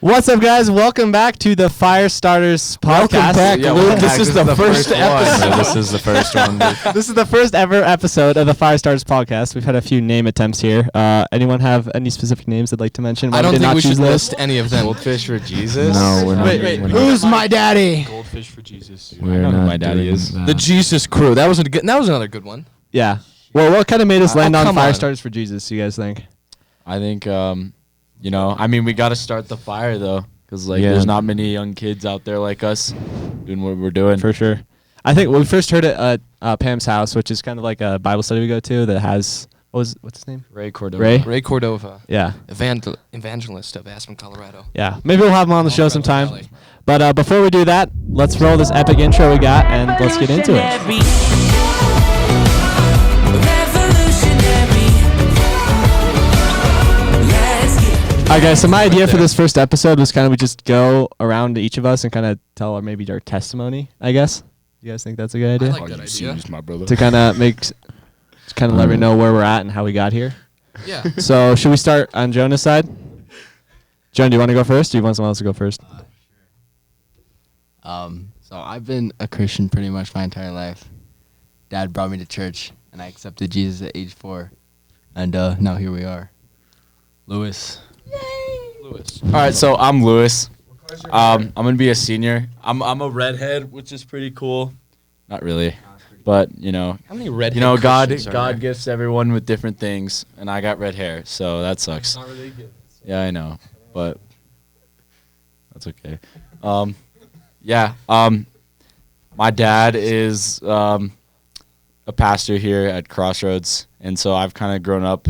What's up, guys? Welcome back to the Fire Starters podcast. Welcome back, Luke. This is the first episode. This is the first one. This is the first ever episode of the Fire Starters podcast. We've had a few name attempts here. Anyone have any specific names they'd like to mention? I don't think we should list any of them. Goldfish for Jesus? No, we're not. Wait. Who's my daddy? Goldfish for Jesus. We're I know who not my daddy doing is. that. The Jesus crew. That was another good one. Yeah. Well, what kind of made us land on come Fire on. Starters for Jesus, you guys think? I think, we got to start the fire, though. Because, there's not many young kids out there like us doing what we're doing. For sure. I think we first heard it at Pam's house, which is kind of like a Bible study we go to that has, what's his name? Ray Cordova. Ray Cordova. Yeah. Evangelist of Aspen, Colorado. Yeah. Maybe we'll have him on the show sometime. Valley. But before we do that, let's roll this epic intro we got, and let's get into it. Alright, guys, so my idea for this first episode was kind of we just go around to each of us and kind of tell maybe our testimony, I guess. You guys think that's a good idea? I like that idea. My brother. To kind of let me know where we're at and how we got here. Yeah. So should we start on Jonah's side? Jonah, do you want to go first, or do you want someone else to go first? So I've been a Christian pretty much my entire life. Dad brought me to church, and I accepted Jesus at age 4. And now here we are. Lewis. Lewis. All right, so I'm Lewis. I'm going to be a senior. I'm a redhead, which is pretty cool. Not really. But, How many redhead God Christians are there? gifts everyone with different things, and I got red hair, so that sucks. Not really good. Yeah, I know, but that's okay. My dad is a pastor here at Crossroads, and so I've kind of grown up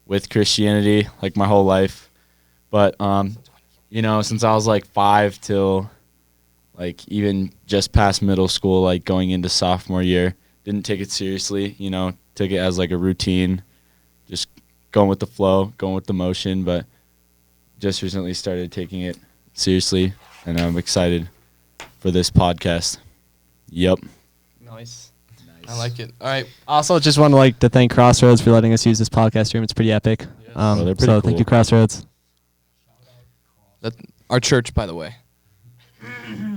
with Christianity like my whole life. But since I was 5 till even just past middle school, going into sophomore year, didn't take it seriously. Took it as a routine, just going with the flow, going with the motion, but just recently started taking it seriously, and I'm excited for this podcast. Yep. Nice. I like it. All right. Also, just want to thank Crossroads for letting us use this podcast room. It's pretty epic. They're pretty so cool. thank you, Crossroads. Our church, by the way.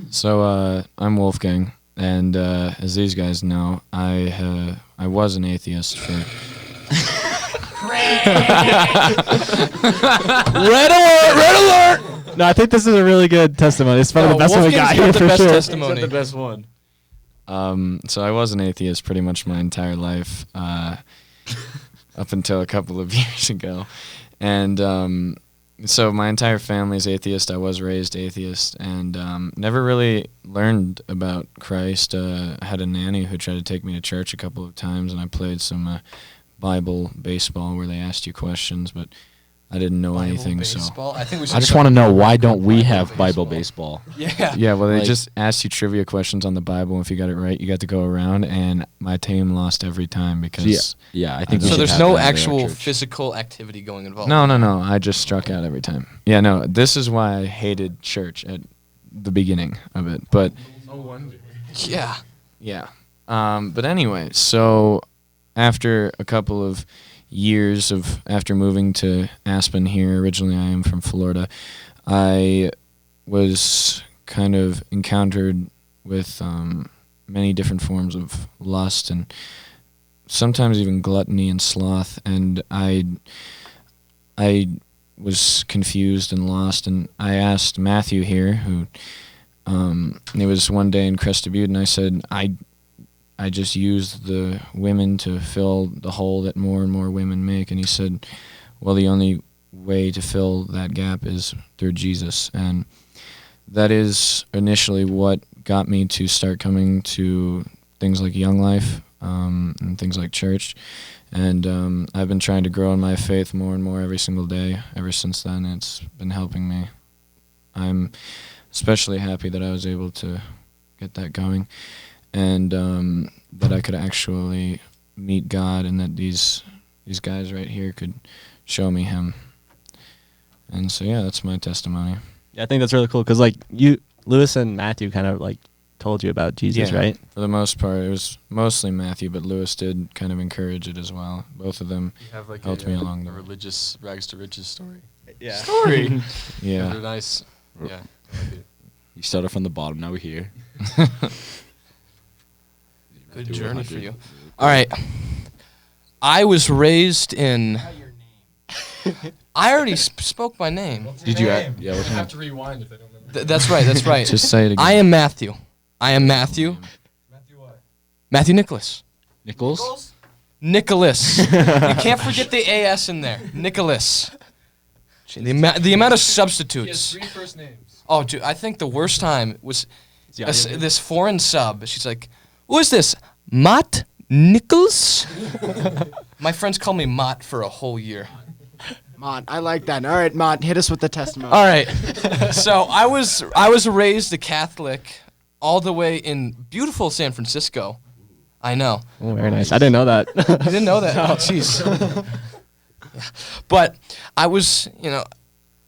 So I'm Wolfgang, and as these guys know, I was an atheist for. Red alert! No, I think this is a really good testimony. It's one of the best one we got here for sure. Testimony. the best one. So I was an atheist pretty much my entire life, up until a couple of years ago, and so my entire family is atheist. I was raised atheist, and never really learned about Christ. I had a nanny who tried to take me to church a couple of times, and I played some Bible baseball where they asked you questions, but I didn't know anything. Baseball? I think we should. I just want to know, why don't we have Bible baseball? Yeah. Yeah, well, they just asked you trivia questions on the Bible. If you got it right, you got to go around, and my team lost every time because... Yeah, I think So we So should there's have no that at our actual church. physical activity going involved. No, I just struck out every time. Yeah, no, this is why I hated church at the beginning of it. But Yeah. yeah. But anyway, so after a couple of years after moving to Aspen here, originally I am from Florida, I was kind of encountered with many different forms of lust and sometimes even gluttony and sloth, and I was confused and lost, and I asked Matthew here, who it was one day in Crested Butte, and I said, I just used the women to fill the hole that more and more women make. And he said, well, the only way to fill that gap is through Jesus. And that is initially what got me to start coming to things like Young Life and things like church. And I've been trying to grow in my faith more and more every single day ever since then. It's been helping me. I'm especially happy that I was able to get that going. And that I could actually meet God, and that these guys right here could show me Him. And so, yeah, that's my testimony. Yeah, I think that's really cool because you, Lewis and Matthew, kind of told you about Jesus, right? For the most part, it was mostly Matthew, but Lewis did kind of encourage it as well. Both of them You have helped me along the way. religious rags to riches story. Yeah. Story. They're Yeah. nice. Yeah. You started from the bottom. Now we're here. Good journey for you. All right. I was raised in. I already spoke my name. Did you? Yeah. What's your name? to rewind if they don't remember. That's right. That's right. Just say it again. I am Matthew. I am Matthew. Matthew what? Matthew Nicholas. Nichols? Nicholas. You can't forget the AS in there. Nicholas. Gee, the amount of He has substitutes. 3 first names. Oh, dude, I think the worst time was this foreign sub. She's like, "Who is this? Mott Nichols?" My friends called me Mott for a whole year. Mont, I like that. All right, Mont, hit us with the testimony. All right. So I was raised a Catholic all the way in beautiful San Francisco. I know. Oh, very nice. I didn't know that. You didn't know that? Oh, jeez. Yeah. But I was,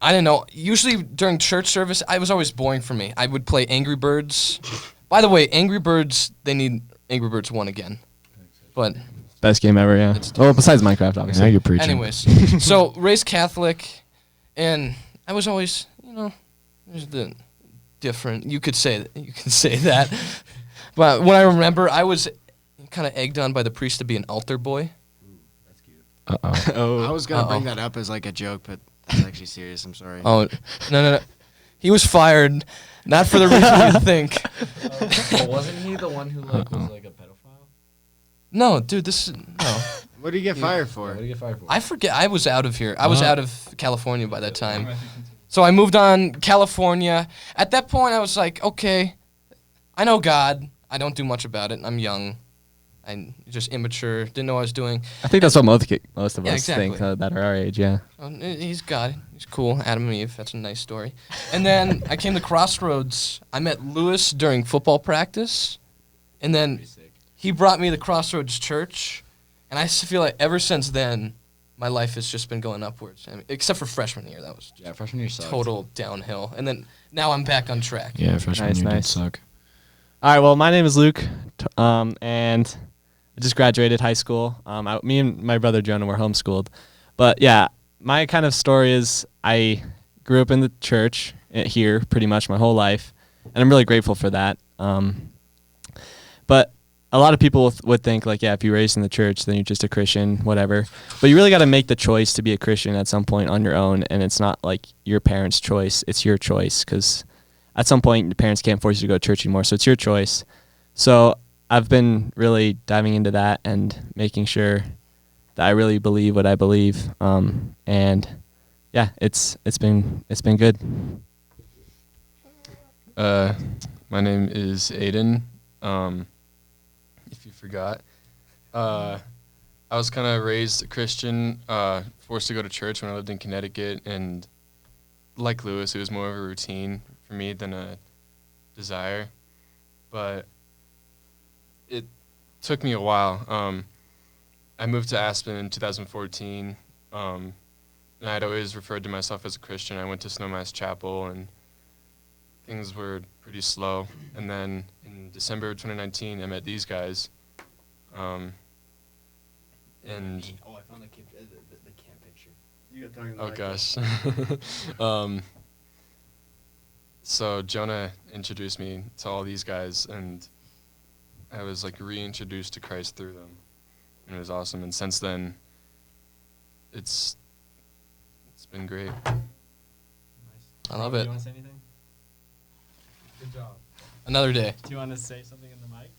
I didn't know. Usually during church service, it was always boring for me. I would play Angry Birds. By the way, Angry Birds, they need Angry Birds 1 again. But Best game ever, yeah. Well, besides Minecraft, Now obviously. you're preaching. anyways, so raised Catholic, and I was always, there's the different. You could say that. But when I remember, I was kind of egged on by the priest to be an altar boy. Uh-oh. I was going to Uh-oh. bring that up as like a joke, but that's actually serious. I'm sorry. Oh, no. He was fired, not for the reason you think. wasn't he the one who was like a pedophile? No, dude, no. What did you get fired for? What did you get fired for? I forget. I was out of here. I was out of California by that time. So I moved on California. At that point, I was like, okay, I know God. I don't do much about it. I'm young. I'm just immature. Didn't know what I was doing. I think that's what most of Yeah, us think exactly. that are our age, yeah. He's God. He's cool. Adam and Eve. That's a nice story. And then I came to Crossroads. I met Lewis during football practice. And then he brought me to Crossroads Church. And I feel like ever since then, my life has just been going upwards. I mean, except for freshman year. That was Yeah, freshman year sucked. total downhill. And then now I'm back on track. Yeah, freshman Nice, year did nice. suck. All right, well, my name is Luke, and I just graduated high school. Me and my brother Jonah were homeschooled. But, yeah, my kind of story is I grew up in the church here pretty much my whole life, and I'm really grateful for that. But a lot of people would think, like, yeah, if you're raised in the church, then you're just a Christian, whatever. But you really got to make the choice to be a Christian at some point on your own, and it's not like your parents' choice. It's your choice, because at some point, your parents can't force you to go to church anymore, so it's your choice. So I've been really diving into that and making sure that I really believe what I believe. And yeah, it's been good. My name is Aiden. If you forgot, I was kind of raised a Christian, forced to go to church when I lived in Connecticut, and like Lewis, it was more of a routine for me than a desire. But it took me a while. I moved to Aspen in 2014, and I'd always referred to myself as a Christian. I went to Snowmass Chapel, and things were pretty slow. And then in December of 2019, I met these guys. And Oh, I found the camp picture. You got talking oh about gosh. So Jonah introduced me to all these guys, and I was like reintroduced to Christ through them. And it was awesome. And since then, it's been great. I love it. Do you want to say anything? Good job. Another day. Do you want to say something in the mic?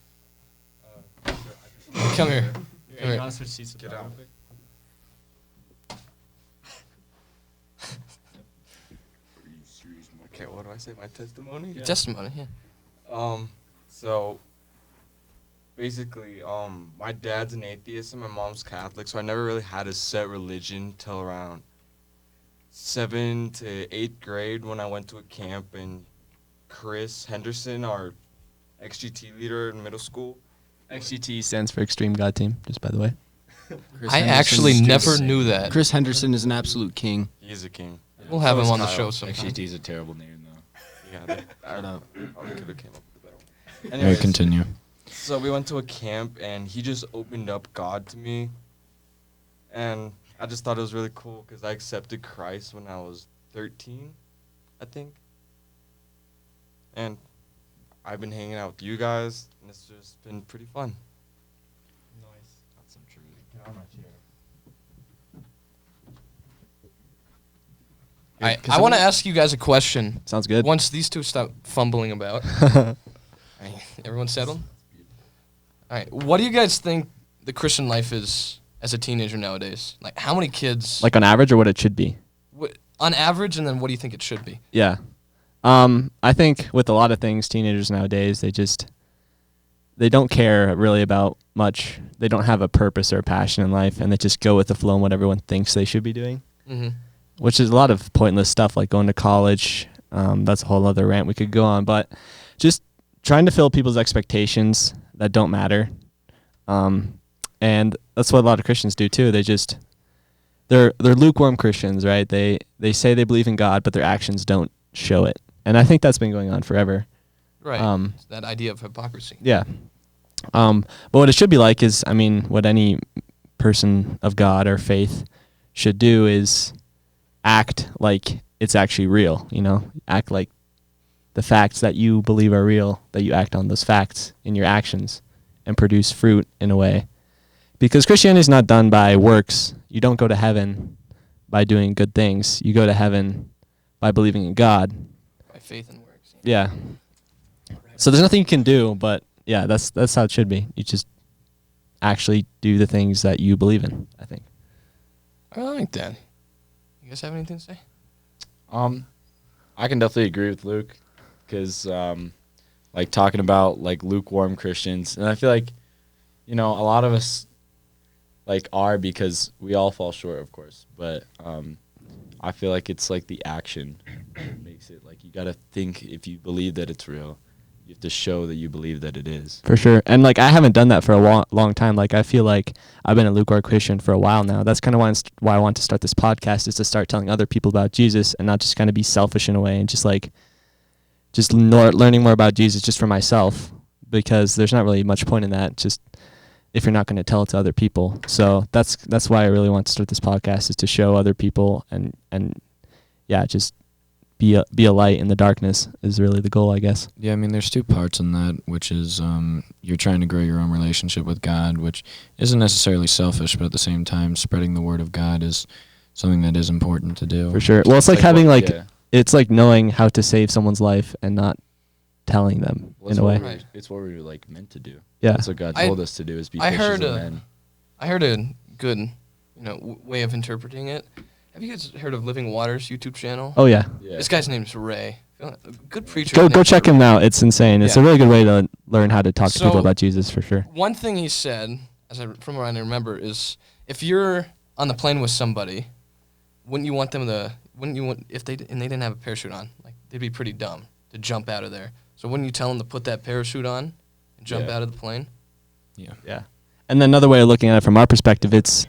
Come here. Here, Here. you want to switch seats with Get Bob out. real quick? Okay, what do I say? My testimony? Testimony, yeah. So basically, my dad's an atheist and my mom's Catholic, so I never really had a set religion till around 7th to 8th grade when I went to a camp, and Chris Henderson, our XGT leader in middle school. XGT stands for Extreme God Team, just by the way. Chris I Henderson actually is never just- knew that. Chris Henderson is an absolute king. He is a king. We'll have So him is on the Kyle. show sometime. XGT is a terrible name, though. Yeah, I probably could have came up with a better one. All right, Anyways, continue. so we went to a camp, and he just opened up God to me. And I just thought it was really cool because I accepted Christ when I was 13, I think. And I've been hanging out with you guys, and it's just been pretty fun. Nice. That's some true. Get on my chair. I want to ask you guys a question. Sounds good. Once these two stop fumbling about. Everyone settled? All right. What do you guys think the Christian life is as a teenager nowadays? Like, how many kids? Like on average, or what it should be? On average, and then what do you think it should be? Yeah. I think with a lot of things, teenagers nowadays, they don't care really about much. They don't have a purpose or a passion in life, and they just go with the flow and what everyone thinks they should be doing, which is a lot of pointless stuff like going to college. That's a whole other rant we could go on, but just trying to fill people's expectations that don't matter. And that's what a lot of Christians do too. They're lukewarm Christians, right? They say they believe in God, but their actions don't show it. And I think that's been going on forever. Right. It's that idea of hypocrisy. Yeah. But what it should be like is, I mean, what any person of God or faith should do is act like it's actually real, you know? Act like the facts that you believe are real, that you act on those facts in your actions and produce fruit in a way. Because Christianity is not done by works. You don't go to heaven by doing good things. You go to heaven by believing in God. By faith and works. Yeah. So there's nothing you can do, but yeah, that's how it should be. You just actually do the things that you believe in, I think. I like that. You guys have anything to say? I can definitely agree with Luke, because like talking about like lukewarm Christians, and I feel like, you know, a lot of us like are, because we all fall short, of course, but I feel like it's like the action makes it, like, you gotta think, if you believe that it's real, you have to show that you believe that it is. For sure. And like I haven't done that for a long time. Like I feel like I've been a lukewarm Christian for a while now. That's kind of why I want to start this podcast, is to start telling other people about Jesus and not just kind of be selfish in a way, and just learning more about Jesus just for myself, because there's not really much point in that, just if you're not going to tell it to other people. So that's why I really want to start this podcast, is to show other people and yeah, just be a light in the darkness is really the goal, I guess. Yeah, I mean, there's two parts in that, which is you're trying to grow your own relationship with God, which isn't necessarily selfish, but at the same time, spreading the word of God is something that is important to do. For sure. Well, it's like having it's like knowing how to save someone's life and not telling them in a way. Right. It's what we're like meant to do. Yeah. That's what God told us to do, is be fishers of men. I heard a good, way of interpreting it. Have you guys heard of Living Waters YouTube channel? Oh yeah. This guy's name's Ray. Good preacher. Go check him out. It's insane. It's a really good way to learn how to talk to people about Jesus, for sure. One thing he said, from what I remember, is if you're on the plane with somebody, if they didn't have a parachute on, like, they'd be pretty dumb to jump out of there. So wouldn't you tell them to put that parachute on and jump out of the plane? Yeah. Yeah. And then another way of looking at it from our perspective, it's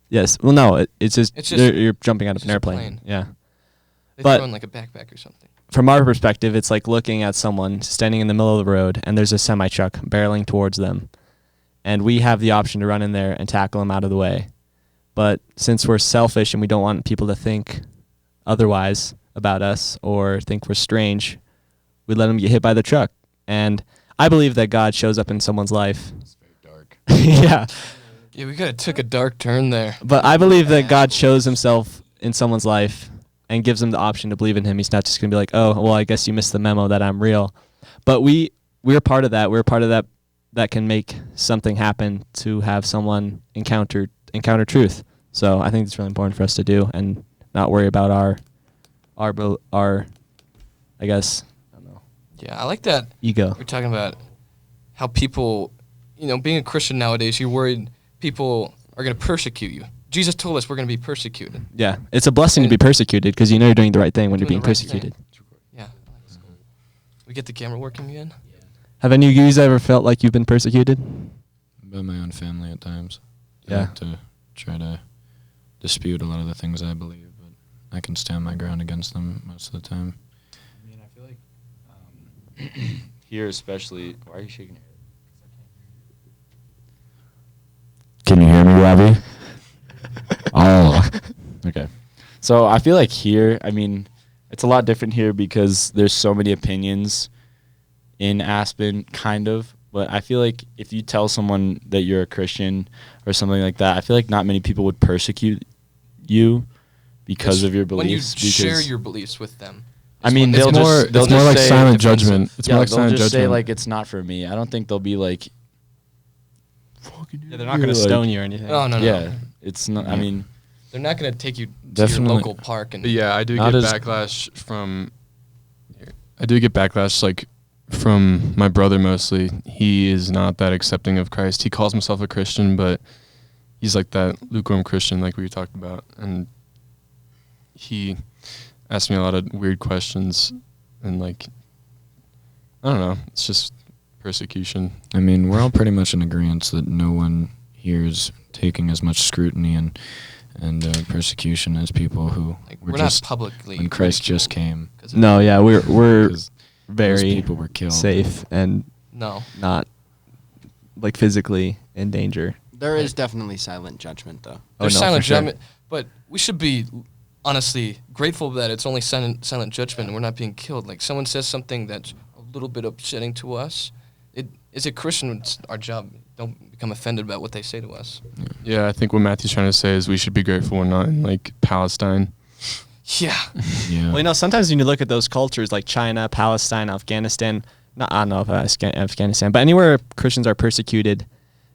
yes. Well, no, it's just you're jumping out of an airplane. Yeah. They throw in like a backpack or something. From our perspective, it's like looking at someone standing in the middle of the road, and there's a semi-truck barreling towards them, and we have the option to run in there and tackle them out of the way. But since we're selfish and we don't want people to think otherwise about us or think we're strange, we let them get hit by the truck. And I believe that God shows up in someone's life. It's very dark. Yeah. Yeah, we kind of took a dark turn there. But I believe that God shows himself in someone's life and gives them the option to believe in him. He's not just going to be like, oh, well, I guess you missed the memo that I'm real. But we're part of that. We're part of that can make something happen to have someone encounter truth. So I think it's really important for us to do and not worry about our I guess, I don't know. Yeah, I like that. Ego. We're talking about how people, being a Christian nowadays, you're worried people are going to persecute you. Jesus told us we're going to be persecuted. Yeah, it's a blessing to be persecuted, because you're doing the right thing when you're being persecuted. Yeah. We get the camera working again? Yeah. Have any of you guys ever felt like you've been persecuted? By my own family at times. I Yeah. like to try to dispute a lot of the things I believe, but I can stand my ground against them most of the time. I mean, I feel like here especially. Why are you shaking your head? Can you hear me, Robbie? Okay. So I feel like here, I mean, it's a lot different here because there's so many opinions in Aspen, kind of. But I feel like if you tell someone that you're a Christian or something like that, I feel like not many people would persecute you because of your beliefs. When you share your beliefs with them. I mean, It's they'll more, just, they'll it's more just like say silent defensive- judgment. It's yeah, more like they'll silent just say judgment. like it's not for me. I don't think they'll be like, Yeah, they're not going to stone you or anything. No. yeah, it's not. I mean, They're not going to take you to Definitely. your local park and But yeah, I do Not get as- backlash from. I do get backlash like from my brother mostly. He is not that accepting of Christ. He calls himself a Christian, but he's like that lukewarm Christian, like we talked about, and he asked me a lot of weird questions, and like I don't know, it's just persecution. I mean, we're all pretty much in agreement that no one here is taking as much scrutiny and persecution as people who like, were we're just not publicly. when Christ just ridiculed came. 'cause of No, yeah, we're 'cause those very people were killed. safe and No. not like physically in danger. There is definitely silent judgment, though. There's no, silent for sure. judgment, but we should be honestly grateful that it's only silent judgment and we're not being killed. Like someone says something that's a little bit upsetting to us. As a Christian, it's our job. Don't become offended about what they say to us. Yeah, I think what Matthew's trying to say is we should be grateful we're not in like Palestine. Yeah. Yeah. Well, sometimes when you look at those cultures like China, Palestine, Afghanistan, I don't know if Afghanistan, but anywhere Christians are persecuted,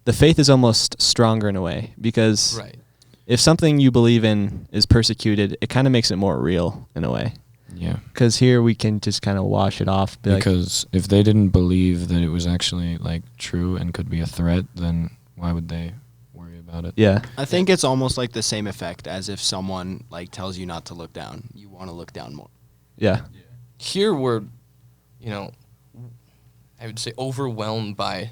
the faith is almost stronger in a way because Right. if something you believe in is persecuted, it kind of makes it more real in a way. Yeah. Because here we can just kind of wash it off. Be like, Because if they didn't believe that it was actually like true and could be a threat, then why would they worry about it? yeah, I think it's almost like the same effect as if someone like tells you not to look down. You want to look down more. yeah, Here we're, I would say overwhelmed by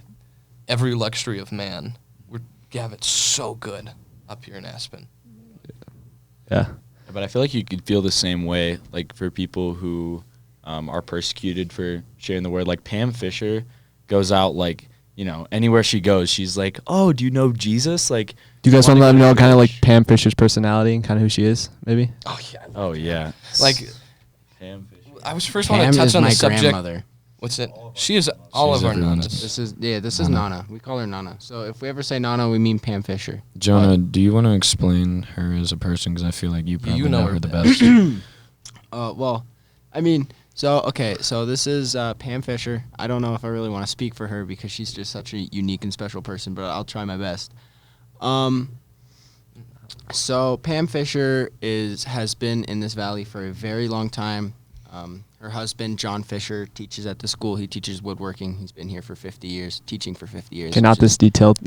every luxury of man. We have it so good up here in Aspen. yeah. but I feel like you could feel the same way, like for people who are persecuted for sharing the word. Like Pam Fisher goes out, like, anywhere she goes, she's like, "Oh, do you know Jesus?" Like, Do you guys want to let wanna me go know to kind of like church? Pam Fisher's personality and kind of who she is, maybe? Oh yeah. Oh yeah, Like Pam Fisher. I was first want Pam to touch is on my the subject. grandmother. What's it? She is all She's of our everyone's- nanas. This is Nana. We call her Nana. So if we ever say Nana, we mean Pam Fisher. Jonah, do you want to explain her as a person? Because I feel like you probably you know her the best. best. Well, I mean, so this is Pam Fisher. I don't know if I really want to speak for her because she's just such a unique and special person, but I'll try my best. So Pam Fisher has been in this valley for a very long time. Her husband, John Fisher, teaches at the school. He teaches woodworking. He's been here for 50 years, teaching for 50 years. Okay, not which is this detailed.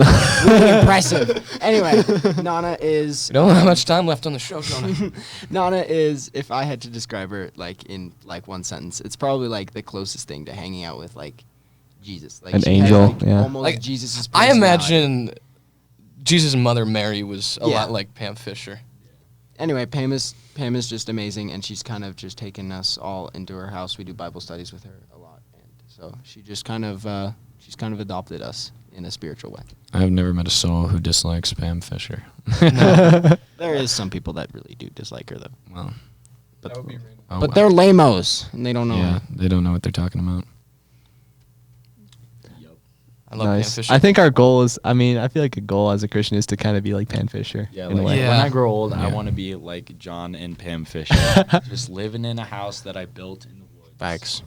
really impressive. Anyway, Nana is We don't have much time left on the show, Jonah. Nana is, if I had to describe her in one sentence, it's probably like the closest thing to hanging out with like Jesus. Like An she has, angel, like, yeah. almost Like, Jesus' I personality. imagine Jesus' mother Mary was a Yeah. lot like Pam Fisher. Anyway, Pam is just amazing, and she's kind of just taken us all into her house. We do Bible studies with her a lot, and so she just kind of adopted us in a spiritual way. I've never met a soul who dislikes Pam Fisher. There is some people that really do dislike her though, Well, That would be oh, but wow. they're lamos, and they don't know. Yeah, they don't know what they're talking about. I love Pam Nice. Fisher. I think our goal is, I feel like a goal as a Christian is to kind of be like Pam Fisher. Yeah, in a like way. Yeah. when I grow old, I Yeah. want to be like John and Pam Fisher, just living in a house that I built in the woods. Facts.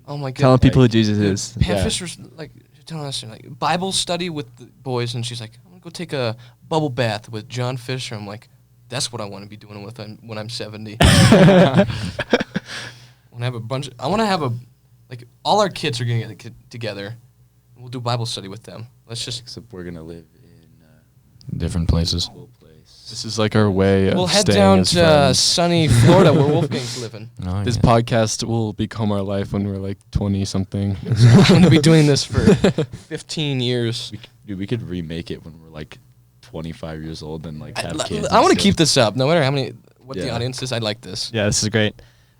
Oh my god. Telling people who Like, Jesus is. Pam Yeah. Fisher's like telling us like Bible study with the boys, and she's like, "I'm gonna go take a bubble bath with John Fisher." I'm like, "That's what I want to be doing when I'm 70." I want to have a bunch. I want to have like all our kids are gonna get together. We'll do Bible study with them. Let's just Except we're gonna live in Different places. a cool place. This is like our way of we'll head staying down as to friends. sunny Florida where Wolfgang's living. Oh, This yeah. podcast will become our life when we're like 20 something. I'm gonna be doing this for 15 years. We could remake it when we're like 25 years old and like have kids. I want to and keep stuff. this up, no matter what the Yeah. audience is. I like this. Yeah, this is great.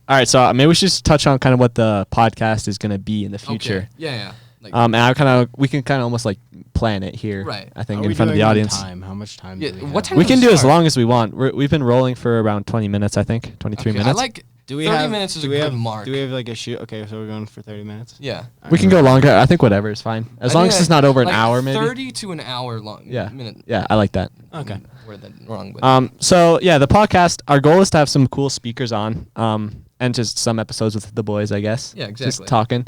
All right, so maybe we should just touch on kind of what the podcast is going to be in the future. Okay. Yeah. Like, And we can kind of almost like plan it here. Right. I think How are in we front of the doing on audience. time? How much time? Yeah, Do we have? what time We can do as start? long as we want. We've been rolling for around 20 minutes, I think. 23 Okay, minutes. I like Do we 30 have? minutes is do a we good have? mark. Do we have like a shoot? Okay, so we're going for 30 minutes. Yeah. We can go longer. I think whatever is fine. As long as it's not over an hour, maybe. 30 to an hour long. Yeah. Minute. Yeah, I like that. Okay. Word that wrong, but So yeah, the podcast. Our goal is to have some cool speakers on, and just some episodes with the boys, I guess. Yeah, exactly. Just talking.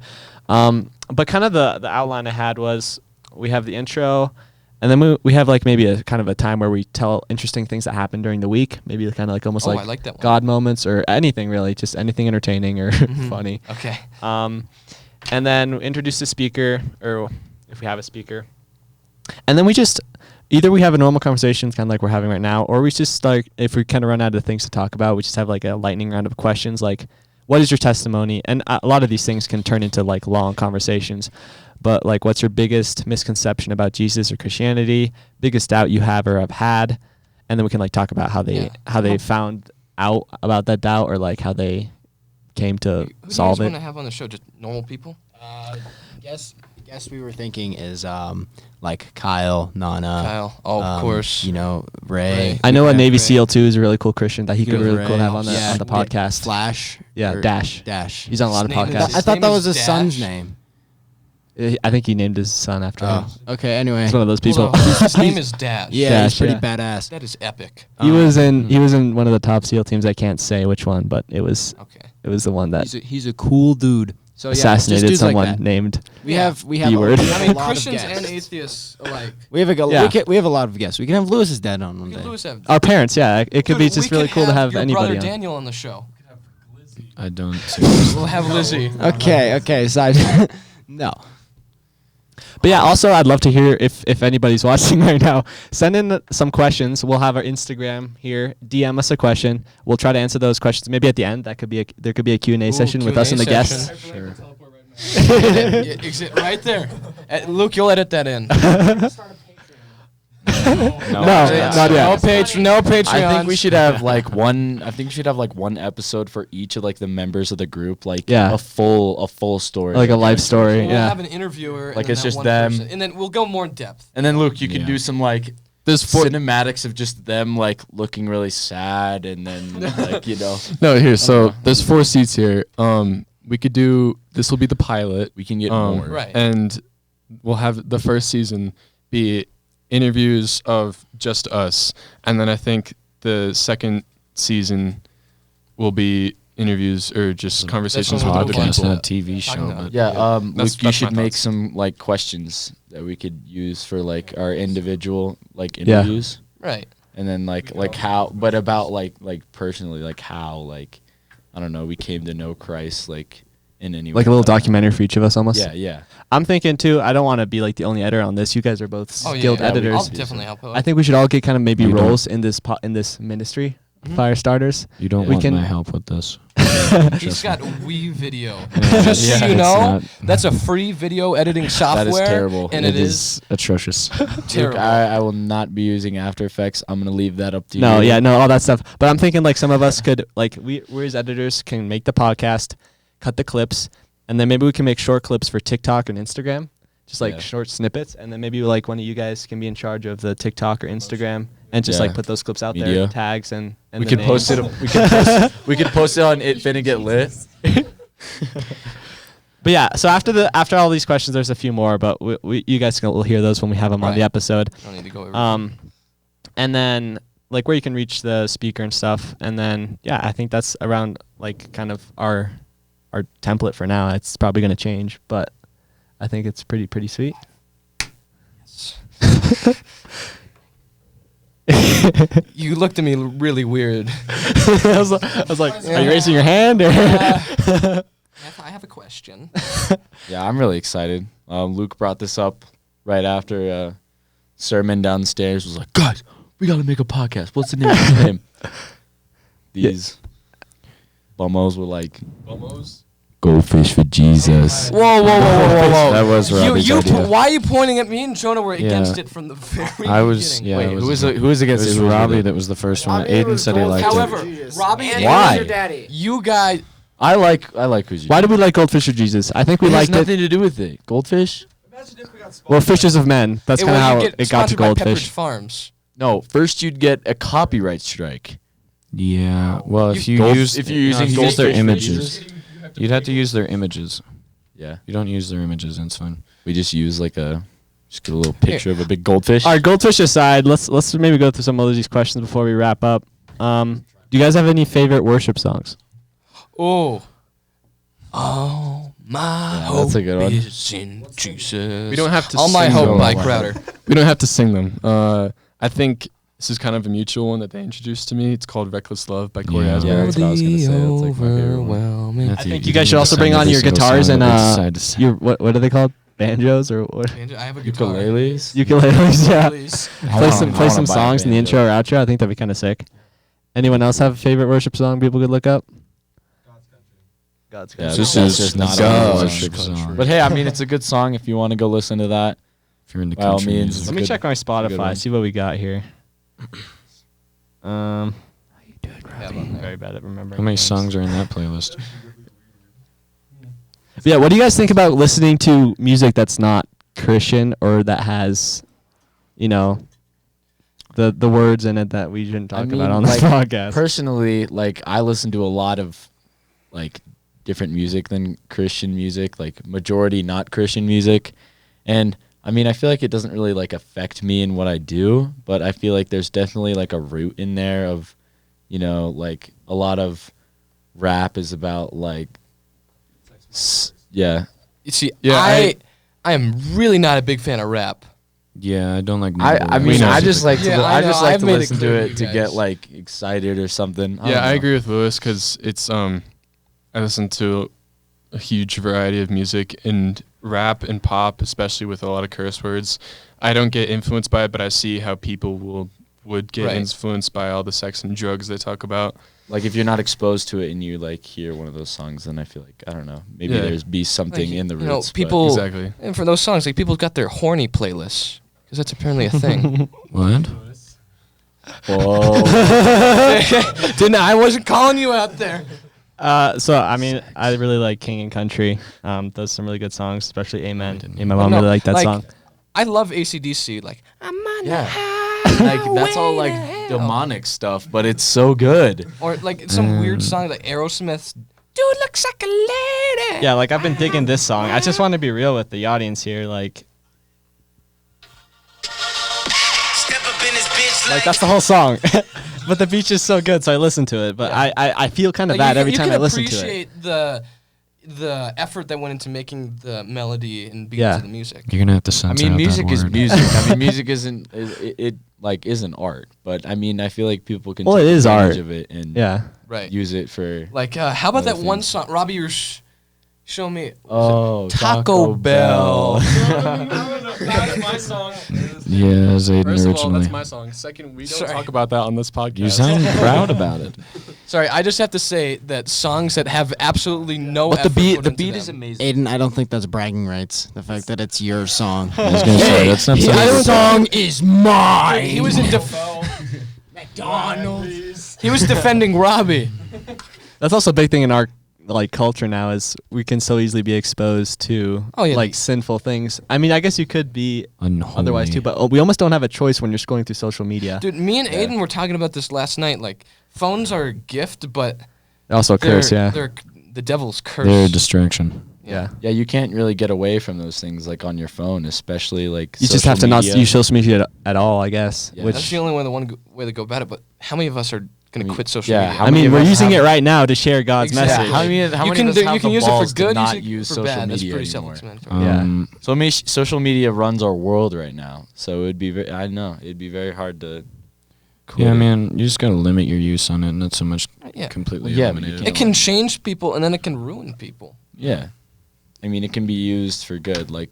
But kind of the outline I had was we have the intro, and then we have like maybe a kind of a time where we tell interesting things that happened during the week. Maybe kind of like almost I like like that one. God moments or anything really, just anything entertaining or funny. Okay. And then introduce the speaker, or if we have a speaker, and then we just either we have a normal conversation, kind of like we're having right now, or we just like if we kind of run out of things to talk about, we just have like a lightning round of questions, like what is your testimony? And a lot of these things can turn into like long conversations, but like what's your biggest misconception about Jesus or Christianity? Biggest doubt you have or have had, and then we can like talk about how they found out about that doubt, or like how they came to Who solve do you it. guys want to have on the show? Just normal people? Guess we were thinking is like Kyle, Nana, Kyle. Oh, of course. You know, Ray. I know a Yeah, Navy Ray. SEAL too is a really cool Christian that he could Ray. really cool to have on the Yeah, podcast. Flash. Yeah, or Dash. Dash. He's on a lot of His name is- podcasts. I thought name that is was his son's Dash? name. I think he named his son after him. Okay. Anyway. He's one of those people. Hold on. His name is Dash. Yeah, Dash, he's pretty yeah. badass. That is epic. He was in one of the top SEAL teams. I can't say which one, but it was Okay. the one that He's a cool dude. So yeah, just assassinated dudes like someone that. named. We have B-word. we have I a mean, lot of Christians guests. and atheists alike. We have Yeah. we have a lot of guests. We can have Lewis's dad on one We day. could Lewis have. Our parents, yeah. It could be Dude, just we really could cool to have your anybody brother on. Daniel on the show. I don't. We'll have Lizzie. Okay. Side. No. But yeah, also I'd love to hear if anybody's watching right now, send in some questions. We'll have our Instagram here. DM us a question. We'll try to answer those questions. Maybe at the end, there could be a Q&A Ooh, session with Q&A us and the guests. session. Sure. Exit right there. Luke, you'll edit that in. No, not yet. not yet. No Patreon. I think we should have like one. I think we should have like one episode for each of like the members of the group, like Yeah. a full story, Like a life story. We'll Yeah. have an interviewer. Like and then it's that just one them. person, and then we'll go more in depth. And then Luke, you can Yeah. do some like There's four. cinematics of just them like looking really sad, and then like No, here. So know. there's 4 seats here. We could do. This will be the pilot. we can get Um, more. Right. And we'll have the first season be interviews of just us, and then I think the second season will be interviews or just conversations what with we'll other do. people. Podcast, a TV Talking show. about- But Yeah, That's- Luke, you that's should my make thoughts. some like questions that we could use for like our individual like Yeah. interviews, Right. and then like how, but about like personally, like how like I don't know, we came to know Christ like in any Like a way. little documentary for each of us almost. Yeah. I'm thinking too, I don't want to be like the only editor on this. You guys are both Oh, yeah, skilled yeah. editors. I'll definitely help out. I think we should all get kind of maybe You don't- roles in this in this ministry, fire starters. you don't We want can- my help with this. He's got We Video. Yeah. Just so Yeah, you it's know, not- that's a free video editing software. terrible. And it is atrocious. Luke, terrible. I will not be using After Effects. I'm gonna leave that up to you. All that stuff. But I'm thinking like some of us could like we as editors can make the podcast, cut the clips, and then maybe we can make short clips for TikTok and Instagram, just like Yeah. short snippets, and then maybe like one of you guys can be in charge of the TikTok or Instagram and just Yeah. like put those clips out there, Media. tags and We the could names. post it. We could post it on It Finna Get Lit. But yeah, so after all these questions, there's a few more, but you guys will hear those when we have them on the Right. episode. don't need to go over. And then like where you can reach the speaker and stuff, and then yeah, I think that's around like kind of our template for now. It's probably gonna change, but I think it's pretty sweet. You looked at me really weird. I was like, are you raising your hand? Or I have a question. Yeah, I'm really excited. Luke brought this up right after sermon downstairs. Was like, guys, we gotta make a podcast. What's the name? What's the name? These bummos were like, Go fish for Jesus. Whoa. That was Robbie's idea. Why are you pointing at me and Jonah were Yeah. against it from the very I was, beginning? yeah. wait, it who was it against was it? Who was Robbie with it? that was the first one. Robbie Aiden was said he both. liked However, it. Robbie and Why? Your daddy. you guys, I like Who's Your Why do we like Goldfish or Jesus? I think we It has liked it. nothing to do with it. Goldfish? Well, Fishes of Men. That's kind of how it got to sponsored by Pepperidge Goldfish. Farms. No, first you'd get a copyright strike. Yeah. Well, if you Gold- use if you're using if you use their Goldfish images, you'd have to use their images. Yeah. You don't use their images, that's fine. We just use just get a little picture of a big goldfish. All right, Goldfish aside, let's maybe go through some of these questions before we wrap up. Do you guys have any favorite worship songs? Oh. Oh, my Yeah, hope that's a good one. is in Jesus. We don't have to All my sing hope them. by Crowder. We don't have to sing them. I think this is kind of a mutual one that they introduced to me. It's called Reckless Love by Corey Yeah. Asbury. Yeah, that's what I was gonna say. That's like my favorite one. Overwhelming. I think you guys should also bring on your guitars and your what are they called? Banjos or what? I have a guitar. Ukuleles? Ukuleles, yeah. Please. Play some buy a songs in the banjo. intro or outro. I think that'd be kind of sick. Anyone else have a favorite worship song people could look up? God's Yeah, Country. this That's is just not not a a worship worship song. But hey, I mean, it's a good song if you want to go listen to that. If you're into By all country means, music. Let me good- check my good Spotify, one. see what we got here. Yeah, Very bad at remembering. How many names. songs are in that playlist? But yeah, what do you guys think about listening to music that's not Christian or that has, the words in it that we shouldn't talk about on this podcast? Personally, I listen to a lot of different music than Christian music, majority not Christian music. And I mean, I feel like it doesn't really affect me in what I do, but I feel like there's definitely a root in there of, a lot of rap is about yeah. You see, Yeah, I am really not a big fan of rap. Yeah, I don't like. I mumble mean, rap I just like Yeah, to I I just know. like I've to made it listen to clear to it you to get guys. excited or something. Yeah, I don't agree with Lewis because it's I listen to a huge variety of music and rap and pop, especially with a lot of curse words. I don't get influenced by it, but I see how people would get Right. influenced by all the sex and drugs they talk about. Like if you're not exposed to it and you hear one of those songs, then I feel like I don't know, maybe Yeah. there's be something in the roots. but- people Exactly. and for those songs, people got their horny playlists because that's apparently a thing. What? Whoa. I wasn't calling you out there. So I mean, I really like King and Country. Does some really good songs, especially Amen. Yeah, my But mom no, really liked that song. I love AC/DC. I'm on Yeah. the highway That's all to hell. demonic stuff, but it's so good. Or some weird song like Aerosmith's "Dude Looks Like a Lady." Yeah, I've been digging this song. I just want to be real with the audience here. That's the whole song. But the beach is so good, so I listen to it. But Yeah. I feel kind of Like, bad you every can time I listen to it. appreciate the effort that went into making the melody and beats Yeah. of the music. You're gonna have to I censor mean, out music that is word. music. I mean, music isn't art, but I mean, I feel like people can Well, take it is advantage art. of it and Yeah. Right. use it for How about that other one things. song, Robbie? You're show me. Taco Bell. That's my song. Yeah, Zayden First of all, originally. that's my song. Second, we don't Sorry. talk about that on this podcast. You sound proud about it. Sorry, I just have to say that songs that have absolutely no But the effort beat, put the into beat them. is amazing. Aiden, I don't think that's bragging rights. The fact that it's your song. I was gonna say that's not he- something I to don't say. song is mine. He was in He was defending Robbie. That's also a big thing in our culture now is we can so easily be exposed to Oh, yeah. sinful things. I mean, I guess you could be Unholy. otherwise too, but we almost don't have a choice when you're scrolling through social media. Dude, me and Aiden were talking about this last night. Phones are a gift, but Also a curse, yeah. they're the devil's curse. They're a distraction. Yeah. Yeah, you can't really get away from those things on your phone, especially You just have to not use social media at all, I guess. Yeah. Which That's the only way to go about it. But how many of us are going to quit social yeah, media? how I many mean, of we're us using it have- right now to share God's Exactly. message. Yeah, how many you of can us do, have you can the use it for balls to good, not use it use for social bad. That's media pretty anymore? self-explanatory. So social media runs our world right now. So it'd be it'd be very hard to. Yeah, man, you just gotta limit your use on it, not so much Yeah. completely Well, yeah, but you eliminate can't- It can change people, and then it can ruin people. Yeah, I mean, it can be used for good. I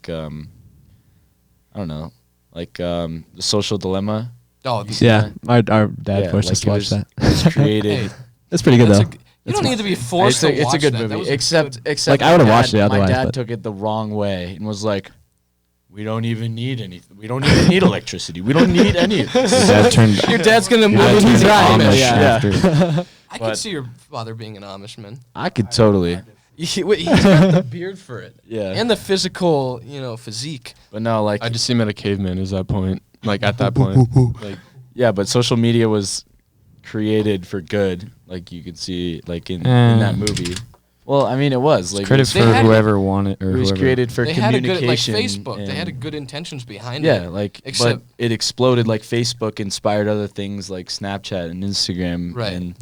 don't know, the Social Dilemma. Oh, Yeah, our dad Yeah, forced us to it watch was- that. it was created. Hey, That's pretty good that's though. you don't need to be forced It's to a watch good that. That movie, was a except good- except I my would've dad- watched it otherwise, My dad but- took it the wrong way and was like, we don't even need anything. We don't even need electricity. We don't need any of this. Dad turned. Your dad's gonna move Dad to turned the Amish Amish. after. I But- could see your father being an Amish man. I could totally. He's got the beard for it. Yeah. And the physical, physique. But no, like I just see him at a caveman. Is that point? Like at that point, like yeah, but social media was created for good. Like you could see, like in that movie. Well, I mean, it was like Credit it was, for They had- whoever wanted or it was whoever. created for They had a good, communication. like Facebook. They had and- good intentions behind it. Yeah, like Except- but it exploded. Like Facebook inspired other things like Snapchat and Instagram, Right. and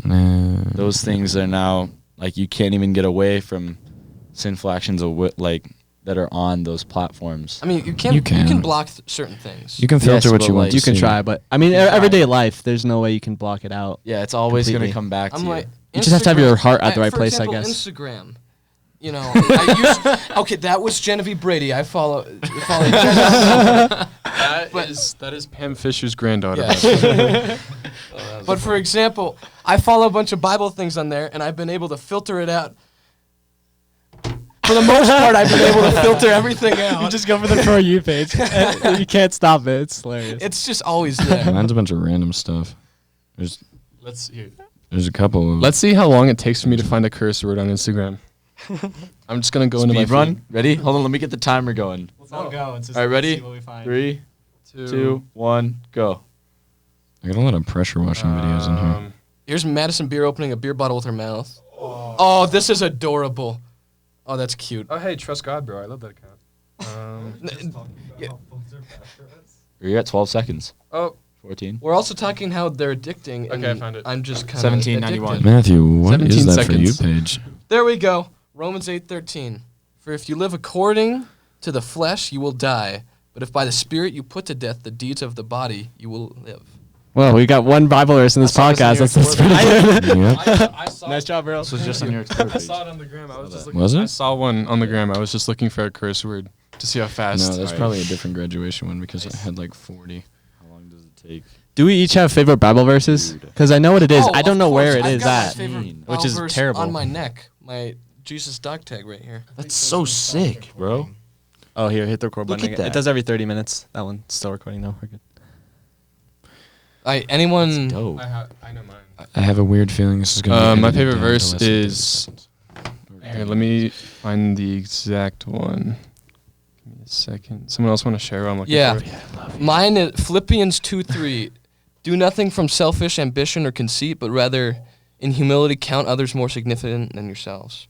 those things are now like you can't even get away from sinful actions of like that are on those platforms. I mean, you can You can. block certain things. You can filter Yes, what but you want. like- to You can see. try, but I mean, everyday life, there's no way you can block it out. Yeah, it's always Completely. gonna come back to I'm you. like, You just have to have your heart at the right for place, I example, guess. Instagram. Okay, that was Genevieve Brady. I follow Genevieve. that is Pam Fisher's granddaughter. Yeah. But for example, I follow a bunch of Bible things on there, and I've been able to filter it out. For the most part, I've been able to filter everything out. You just go for the For You page. You can't stop it. It's hilarious. It's just always there. Mine's a bunch of random stuff. Let's hear. There's a couple of. Let's see how long it takes for me to find a curse word on Instagram. I'm just gonna go into my Speed run. feed. Ready? Hold on. Let me get the timer going. Let's all go. It's just All right, ready? see what we find. 3, 2, 1, go. I got a lot of pressure washing videos in here. Here's Madison Beer opening a beer bottle with her mouth. Oh, this is adorable. Oh, that's cute. Oh, hey, trust God, bro. I love that account. You're at 12 seconds. Oh, 14. We're also talking how they're addicting. And Okay, I found it. I'm just kind of 1791. Matthew, what is 17 that for you seconds. page? There we go. Romans 8:13. For if you live according to the flesh, you will die. But if by the Spirit you put to death the deeds of the body, you will live. Well, we got one Bible verse in this I saw podcast. this on That's your pretty good. Yep. I saw Nice job, bro. This was just on your Explore I page. saw it on the gram. I was just that. looking. Was it? I saw one on the gram. I was just looking for a curse word to see how fast. No, that's Alright. probably a different graduation one because I had like 40. How long does it take? Do we each have favorite Bible verses? Because I know what it is. Oh, I don't of know where course. it I've is got my at. favorite Which Bible is verse terrible. on my neck. My Jesus dog tag right here. That's so sick, bro. Oh, here, hit the record Look button. at It that. does every 30 minutes. That one's still recording though. We're good. Anyone? Dope. I know mine. I have a weird feeling this is going to My favorite verse is. Here, let me find the exact one. Give me a second. Someone else want to share? What I'm looking Yeah. for. Mine is Philippians 2:3. Do nothing from selfish ambition or conceit, but rather in humility count others more significant than yourselves.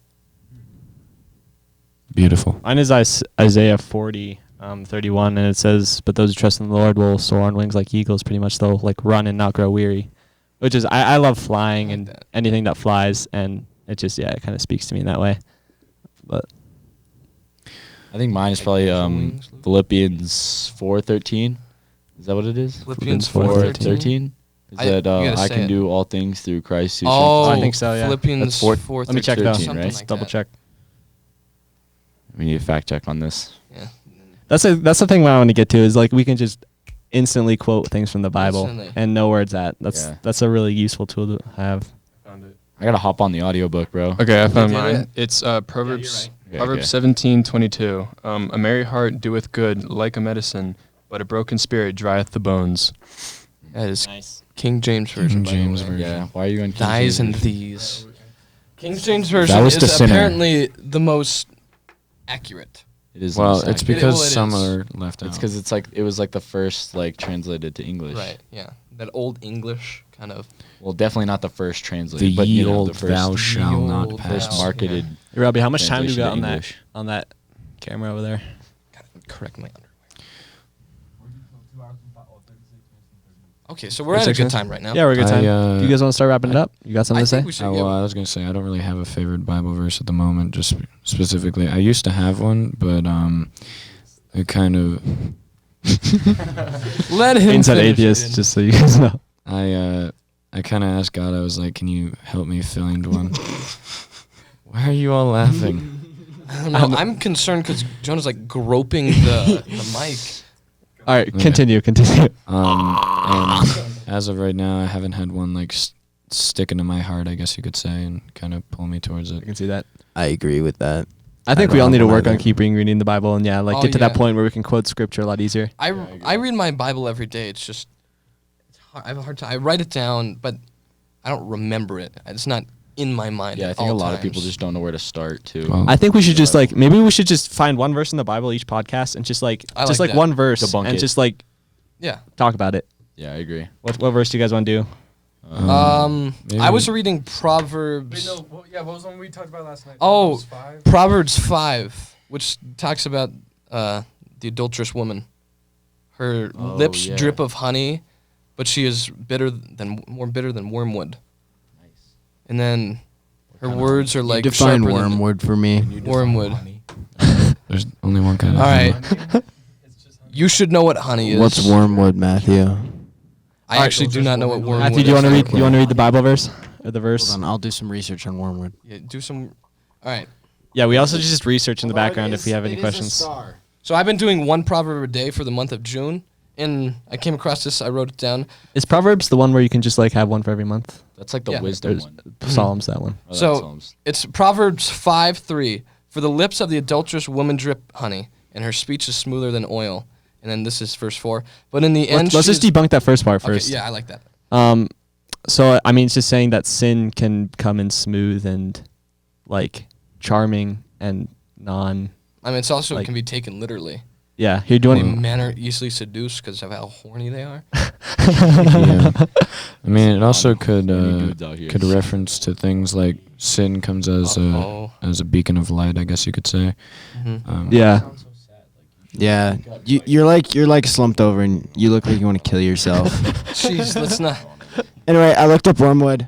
Beautiful. Mine is Isaiah 40, 31, and it says, "But those who trust in the Lord will soar on wings like eagles." Pretty much, they'll like run and not grow weary. Which is, I love flying I like and that. anything that flies, and it just, yeah, it kind of speaks to me in that way. But I think mine is probably Philippians 4:13. Is that what it is? Philippians 4:13. Is I- that you gotta I say can it. do all things through Christ who Oh, I think so, yeah. Philippians That's four- 4. let me check though. 13, Something right? like double that. check. We need a fact check on this. Yeah. That's the thing I want to get to is like we can just instantly quote things from the Bible Instantly. and know where it's at. Yeah. That's a really useful tool to have. Found it. I gotta hop on the audiobook, bro. Okay, I found did mine. it? It's Proverbs. Okay, Proverbs okay. 17:22. A merry heart doeth good like a medicine, but a broken spirit drieth the bones. That is Nice. King James version. by the James way. version. Yeah. Why are you on? King Thys James? and these. King James version was is the sinner. apparently the most accurate. It is. Well, most it's accurate. because Well, it some is. are left out. It's because it's like it was like the first like translated to English. Right. Yeah. That old English kind of. Well, definitely not the first translated, the but ye you know, old the first, thou shall Ye not old first thou. pass. marketed. Hey, Robbie, how much time do we got Translation on to that English. camera over there? Gotta correct my underwear. Okay, so we're at a 6 good minutes? time right now. Yeah, we're a good time. I, do you guys want to start wrapping it up? You got something I to say? think we should. Oh, yeah, well, I was gonna say I don't really have a favorite Bible verse at the moment. Just specifically, I used to have one, but it kind of let him. Inside finish atheist, it. just so you guys know. I kind of asked God. I was like, "Can you help me find one?" Why are you all laughing? I don't know. I'm concerned because Jonah's like groping the mic. All right, Okay. continue. And as of right now, I haven't had one like sticking to my heart, I guess you could say, and kind of pull me towards I it. can see that. I agree with that. I think I we all don't need to know work on either. keep reading the Bible and Oh, get to that yeah. point where we can quote scripture a lot easier. I read my Bible every day. It's just I have a hard time. I write it down, but I don't remember it. It's not in my mind. Yeah, I at think a all lot of people times. just don't know where to start too. Well, I think we should just maybe we should just find one verse in the Bible each podcast and just I like that. one verse Debunk and it. just Yeah. talk about it. Yeah, I agree. What verse do you guys want to do? I was reading Proverbs. what was the one we talked about last night? Oh, Proverbs 5? Proverbs 5, which talks about the adulterous woman. Her Oh, lips yeah. drip of honey, but she is more bitter than wormwood. Nice. And then her words are like Define sharper wormwood for me. than wormwood. there's only one kind of. All right. You should know what honey is. What's wormwood, Matthew? I actually do not know what wormwood Matthew, do you is. want to read? You want to read the Bible verse or the verse? Hold on, I'll do some research on wormwood. Yeah, do some. All right. Yeah, we also just research in the background if we have any questions. So I've been doing one proverb a day for the month of June, and I came across this. I wrote it down. Is Proverbs the one where you can just have one for every month? That's like the Yeah. wisdom There's one. Psalms, that one. Oh, that's So Psalms. it's Proverbs 5:3. For the lips of the adulterous woman drip honey, and her speech is smoother than oil. And then this is verse 4. But in the end, Let's just debunk that first part Okay, first. yeah, I like that. So I mean, it's just saying that sin can come in smooth and charming and non. I mean, it's also Like- it can be taken literally. Yeah, here do you Any want men are easily seduced because of how horny they are. Yeah. I mean, it also could dudes out here. could reference to things like sin comes as Oh. a beacon of light, I guess you could say. Mhm. Yeah. Yeah, you're like slumped over and you look like you want to kill yourself. Jeez, let's not. Anyway, I looked up wormwood.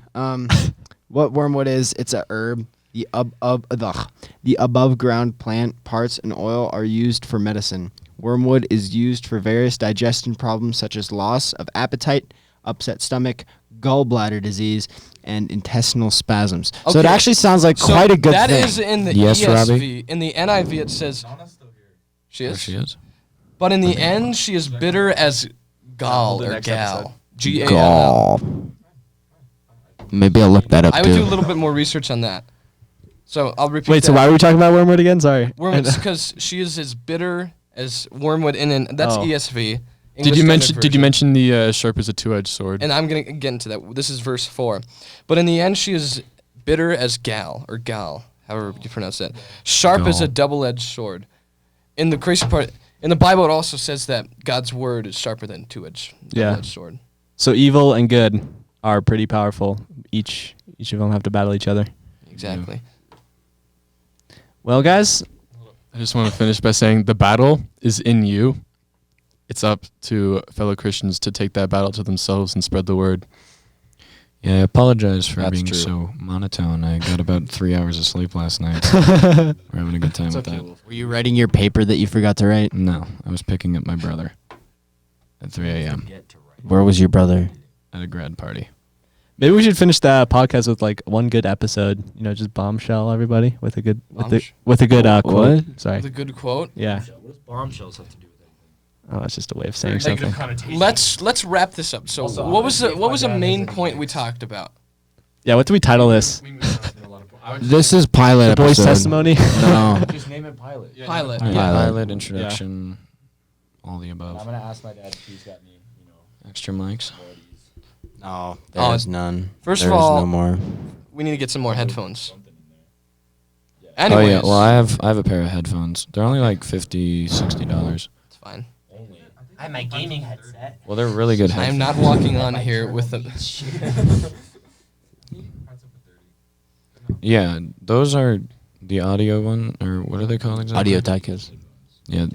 What wormwood is? It's a herb. The above ground plant parts and oil are used for medicine. Wormwood is used for various digestion problems such as loss of appetite, upset stomach, gallbladder disease, and intestinal spasms. So it Okay. actually sounds like So quite a good that thing. is in the Yes, ESV. Robbie? In the NIV, it says she There is. she is. But in the end, she is bitter as gall hold it or next gal. episode. Gall. Gall. Maybe I'll look that up I would too. do a little bit more research on that. So I'll repeat. Wait, so that. why were we talking about wormwood again? Sorry. Wormwood? Because she is as bitter as wormwood, and that's Oh. ESV. Did English you Standard mention? Did you Version. mention the sharp as a two-edged sword? And I'm gonna get into that. This is verse 4. But in the end, she is bitter as gal or gal, however you pronounce that. Sharp as a Gal. double-edged sword. In the crazy part, in the Bible, it also says that God's word is sharper than double-edged sword. So evil and good are pretty powerful. Each of them have to battle each other. Exactly. Well, guys, I just want to finish by saying the battle is in you. It's up to fellow Christians to take that battle to themselves and spread the word. Yeah, I apologize for That's being true. so monotone. I got about 3 hours of sleep last night. So we're having a good time with that. Were you writing your paper that you forgot to write? No, I was picking up my brother at 3 a.m. Where was your brother? at a grad party. maybe we should finish the podcast with one good episode. Just bombshell everybody with a good quote. Sorry. With a good quote. Yeah. What does bombshells have to do with anything? Oh, that's just a way of saying something. connotation. Let's wrap this up. So Also, what was I the think my dad main has any point we things. talked about? Yeah. What do we title this? This is pilot The boy's episode. testimony. No. Just name it pilot. Pilot. Yeah, Pilot. pilot, introduction, all the I'm above. gonna ask my dad if he's got any, Extra mics. qualities. No, Oh, there's none. first of There's all- no more. We need to get some more headphones. Oh Anyways, yeah, well I have a pair of headphones. They're only like $50-$60. it's fine. I have my gaming headset. Well, they're really good I am headphones. not walking on here with them. Yeah, those are the audio one, or what are they called exactly? Audio Tacos. Yeah.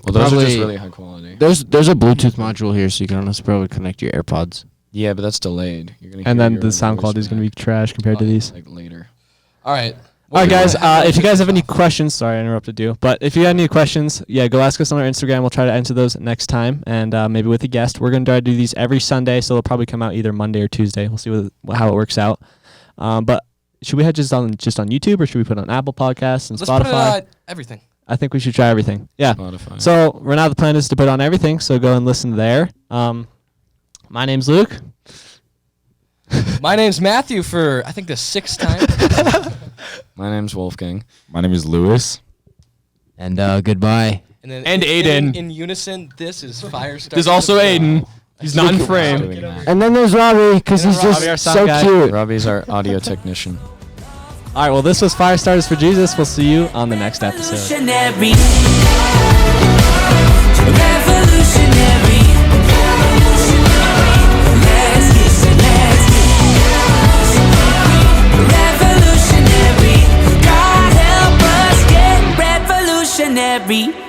Well, those are just Probably- really high quality. There's a Bluetooth module here, so you can honestly probably connect your AirPods. Yeah, but that's delayed. You're gonna And hear then your the own sound voice quality is going to be back. trash compared to these. Like later. All right. All right, guys. If you guys have any questions, questions, sorry I interrupted you, but if you have any questions, yeah, go ask us on our Instagram. We'll try to answer those next time, and maybe with a guest. We're gonna try to do these every Sunday, so they'll probably come out either Monday or Tuesday. We'll see how it works out. But should we have just on YouTube, or should we put it on Apple Podcasts and let's Spotify? put it on everything. I think we should try everything. Yeah. Spotify. So right now the plan is to put on everything. So go and listen there. My name's Luke. My name's Matthew for I think the 6th time. My name's Wolfgang. My name is Lewis. And goodbye. And then And Aiden. In unison, this is Firestarter. There's also Aiden. He's not in frame. Doing that. And then there's Robbie, because And he's then just Robbie, our sound so guy. cute. Robbie's our audio technician. All right, well, this was Fire Starters for Jesus. We'll see you on the next episode. Revolutionary. Revolutionary. Let's get revolutionary. God help us get revolutionary.